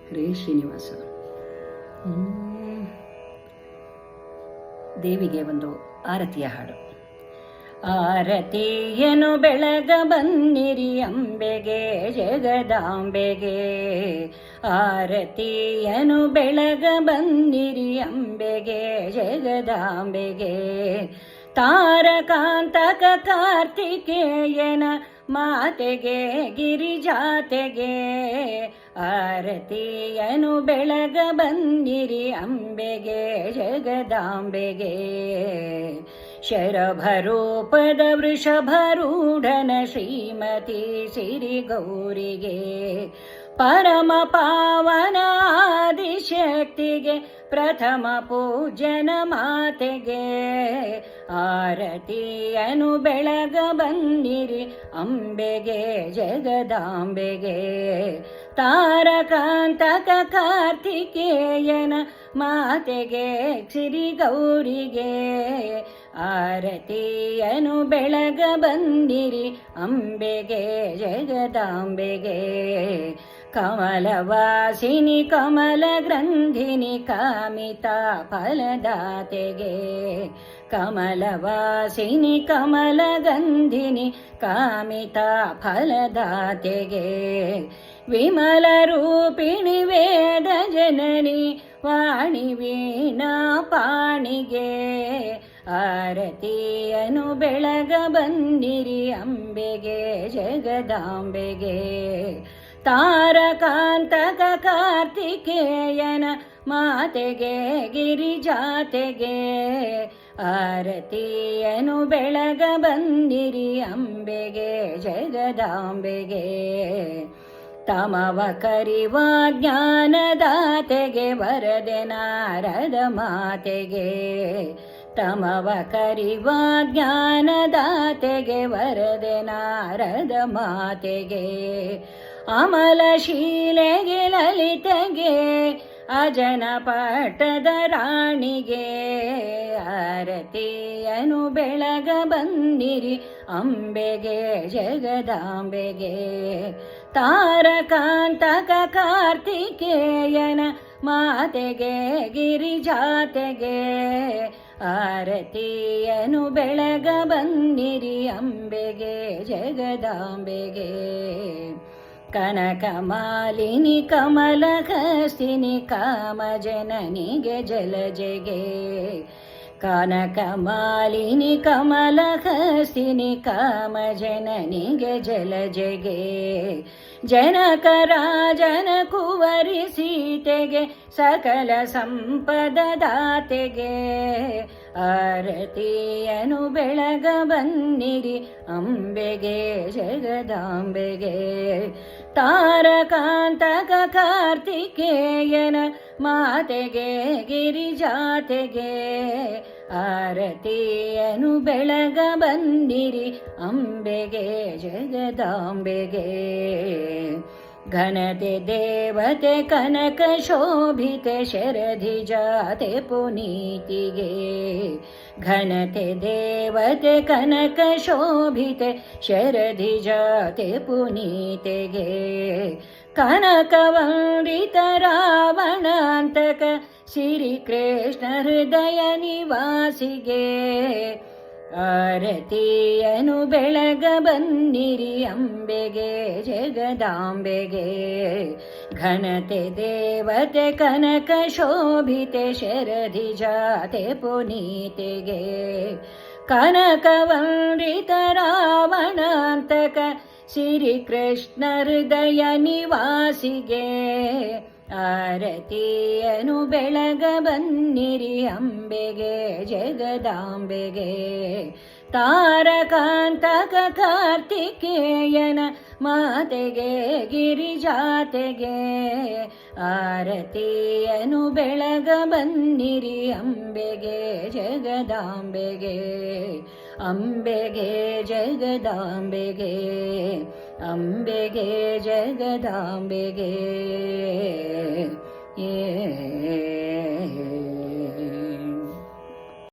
ಹರೇ ಶ್ರೀನಿವಾಸ. ದೇವಿಗೆ ಒಂದು ಆರತಿಯ ಹಾಡು. ಆರತಿಯನು ಬೆಳಗ ಬನ್ನಿರಿ ಅಂಬೆಗೆ ಜಗದಾಂಬೆಗೆ, ಆರತಿಯನು ಬೆಳಗ ಬನ್ನಿರಿ ಅಂಬೆಗೆ ಜಗದಾಂಬೆಗೆ, ತಾರಕಾಂತಕ ಕಾರ್ತಿಕೇಯನ ಮಾತೆಗೆ ಗಿರಿಜಾತೆಗೆ, ಆರತಿಯನು ಬೆಳಗ ಬನ್ನಿರಿ ಅಂಬೆಗೆ ಜಗದಾಂಬೆಗೆ. ಶರಭರೂಪದ ವೃಷಭರೂಢನ ಶ್ರೀಮತಿ ಸಿರಿ ಗೌರಿಗೆ, ಪರಮ ಪಾವನ ಆದಿಶಕ್ತಿಗೆ ಪ್ರಥಮ ಪೂಜನ ಮಾತೆಗೆ, ಆರತಿಯನು ಬೆಳಗ ಬನ್ನಿರಿ ಅಂಬೆಗೆ ಜಗದಾಂಬೆಗೆ, ತಾರಕಾಂತಕ ಕಾರ್ತಿಕೇಯನ ಮಾತೆಗೆ ಸಿರಿ ಗೌರಿಗೆ, ಆರತಿಯನು ಬೆಳಗ ಬಂದಿರಿ ಅಂಬೆಗೆ ಜಗದಾಂಬೆಗೆ. ಕಮಲವಾಸಿನಿ ಕಮಲ ಗ್ರಂಥಿನಿ ಕಾಮಿತ ಫಲದಾತೆಗೆ, ಕಮಲವಾಸಿನಿ ಕಮಲ ಗಂಧಿನಿ ಕಾಮಿತ ಫಲದಾತೆಗೆ, ವಿಮಲ ರೂಪಿಣಿ ವೇದ ಜನನಿ ವಾಣಿ ವೀಣಾ ಪಾಣಿಗೆ, ಆರತಿಯನು ಬೆಳಗ ಬಂದಿರಿ ಅಂಬೆಗೆ ಜಗದಾಂಬೆಗೆ, ತಾರಕಾಂತಕ ಕಾರ್ತಿಕೇಯನ ಮಾತೆಗೆ ಗಿರಿಜಾತೆಗೆ, ಆರತಿಯನು ಬೆಳಗ ಬಂದಿರಿ ಅಂಬೆಗೆ ಜಗದಾಂಬೆಗೆ. ತಮವ ಕರಿವ ಜ್ಞಾನದಾತೆಗೆ ವರದೆ ನಾರದ ಮಾತೆಗೆ, ತಮವ ಕರಿವ ಜ್ಞಾನದಾತೆಗೆ ವರದೆ ನಾರದ ಮಾತೆಗೆ, ಅಮಲಶೀಲೆಗೆ ಲಲಿತೆಗೆ ಅಜನ ಪಟ್ಟದ ರಾಣಿಗೆ, ಆರತಿಯನು ಬೆಳಗ ಬಂದಿರಿ ಅಂಬೆಗೆ ಜಗದಾಂಬೆಗೆ, ತಾರಕಾಂತಕ ಕಾರ್ತಿಕೇಯನ ಮಾತೆಗೆ ಗಿರಿಜಾತೆಗೆ, ಆರತಿಯನು ಬೆಳಗ ಬನ್ನಿರಿ ಅಂಬೆಗೆ ಜಗದಾಂಬೆಗೆ. ಕನಕಮಾಲಿನಿ ಕಮಲಹಸ್ತಿನಿ ಕಾಮಜನನಿಗೆ ಜಲಜೆಗೆ, ಕನಕಮಾಲಿನಿ ಕಮಲಹಸ್ತಿನಿ ಕಾಮಜನನಿಗೆ ಜಲಜೆಗೆ, ಜನಕರಾಜನ ಕುವರಿ ಸೀತೆಗೆ ಸಕಲ ಸಂಪದ ದಾತೆಗೆ, ಆರತಿಯನು ಬೆಳಗ ಬನ್ನಿರಿ ಅಂಬೆಗೆ ಜಗದಾಂಬೆಗೆ, ತಾರಕಾಂತಕ ಕಾರ್ತಿಕೇಯನ ಮಾತೆಗೆ ಗಿರಿಜಾತೆಗೆ, ಆರತಿಯನು ಬೆಳಗ ಬಂದಿರಿ ಅಂಬೆಗೆ ಜಗದಾಂಬೆಗೆ. ಘನತೆ ದೇವತೆ ಕನಕ ಶೋಭಿತೆ ಶರಧಿ ಜಾತೆ ಪುನೀತಿಗೆ, ಘನತೆ ದೇವತೆ ಕನಕ ಶೋಭಿತೆ ಶರಧಿ ಜಾತೆ ಪುನೀತೆಗೆ, ಕನಕವಂದಿತ ರಾವಣಾಂತಕ ಶ್ರೀಕೃಷ್ಣ ಹೃದಯ ನಿವಾಸಿಗೆ, ಆರತಿಯನು ಬೆಳಗ ಬನ್ನಿರಿ ಅಂಬೆಗೆ ಜಗದಾಂಬೆಗೆ. ಘನತೆ ದೇವತೆ ಕನಕ ಶೋಭಿತೆ ಶರಧಿ ಜಾತೆ ಪುನೀತೆಗೆ, ಕನಕವಂದಿತ ರಾವಣಾಂತಕ ಶ್ರೀಕೃಷ್ಣ ಹೃದಯ ನಿವಾಸಿಗೆ, ಆರತಿಯನು ಬೆಳಗ ಬನ್ನಿರಿ ಅಂಬೆಗೆ ಜಗದಾಂಬೆಗೆ, ತಾರಕಾಂತಕ ಕಾರ್ತಿಕೇಯನ ಮಾತೆಗೆ ಗಿರಿಜಾತೆಗೆ, ಆರತಿಯನು ಬೆಳಗ ಬನ್ನಿರಿ ಅಂಬೆಗೆ ಜಗದಾಂಬೆಗೆ, ಅಂಬೆಗೆ ಜಗದಾಂಬೆಗೆ, ಅಂಬೆಗೆ ಜಗದಾಂಬೆಗೆ.